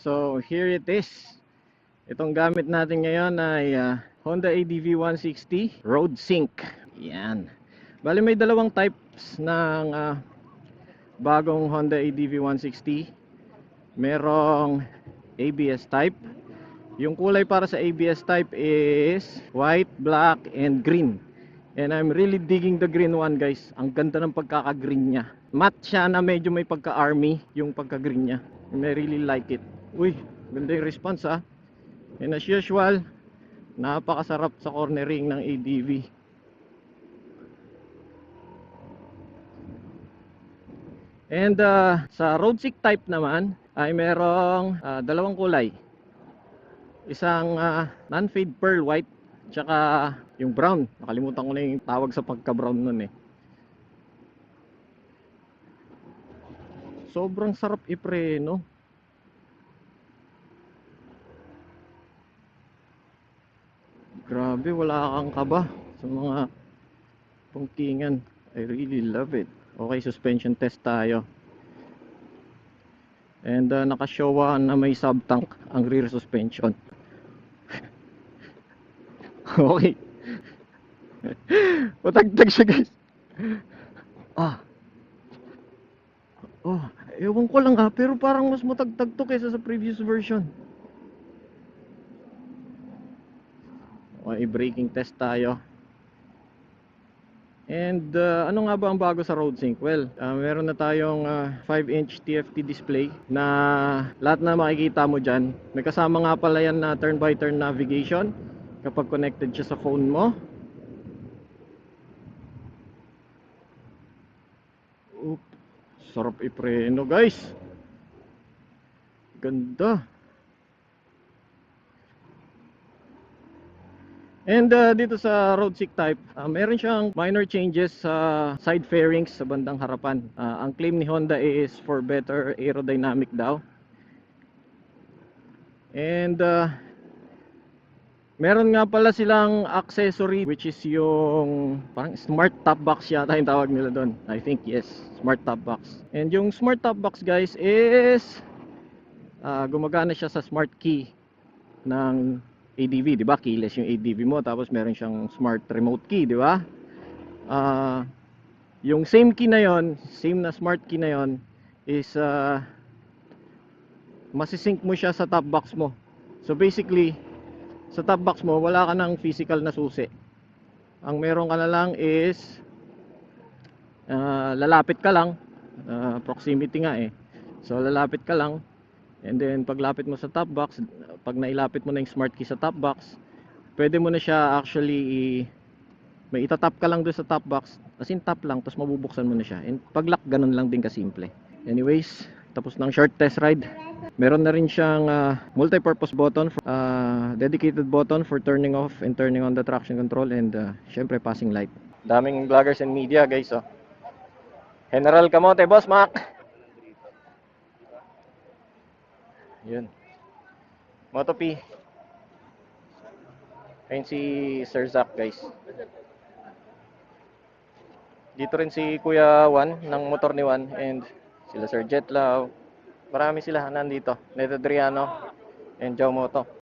So here it is. Itong gamit natin ngayon ay Honda ADV 160 Road Sync. Yan. Bali may dalawang types ng bagong Honda ADV 160. Merong ABS type. Yung kulay para sa ABS type is white, black, and green. And I'm really digging the green one, guys. Ang ganda ng pagkaka-green niya. Matte siya na medyo may pagka-army yung pagka-green niya. And I really like it. Uy, ganda yung response ah. And as usual, napakasarap sa cornering ng ADV. And sa road sync type naman ay merong dalawang kulay. Isang non-fade pearl white, tsaka yung brown. Nakalimutan ko na yung tawag sa pagka-brown nun eh. Sobrang sarap ipreno. Grabe, wala kang kaba sa mga pungkingan. I really love it. Okay, suspension test tayo. And naka-showa na may sub-tank ang rear suspension. Okay. Patagtag siya, guys. Oh, ewan ko lang pero parang mas matagtag to kaysa sa previous version. Okay, braking test tayo. And ano nga ba ang bago sa road sync? Well, meron na tayong 5-inch TFT display na lahat na makikita mo dyan. May kasama nga pala yan na turn-by-turn navigation kapag connected siya sa phone mo. Oop, sarap ipreno, guys. Ganda. And dito sa road sync type, meron siyang minor changes sa side fairings sa bandang harapan. Ang claim ni Honda is for better aerodynamic daw. And meron nga pala silang accessory which is yung parang smart top box yata yung tawag nila doon. I think yes, smart top box. And yung smart top box, guys, is gumagana siya sa smart key ng ADV, di ba? Keyless yung ADV mo, tapos meron siyang smart remote key, di ba? Yung same key na yon, same na smart key na yon is masisync mo siya sa top box mo. So basically, sa top box mo, wala ka ng physical na susi. Ang meron ka na lang is lalapit ka lang, proximity nga eh. So lalapit ka lang, and then paglapit mo sa top box, pag nailapit mo na yung smart key sa top box, pwede mo na siya actually may itatap ka lang doon sa top box, as in tap lang, tapos mabubuksan mo na siya. And pag lock, ganun lang din kasimple. Anyways, tapos ng short test ride. Meron na rin siyang multi-purpose button, dedicated button for turning off and turning on the traction control, and syempre passing light. Daming vloggers and media, guys, oh. General Kamote, Boss Mac. Yun. Moto P. Ayun si Sir Zach, guys. Dito rin si Kuya Juan ng motor ni Juan, and sila Sir Jetlao. Marami sila nandito. Neto Adriano and Joe Moto.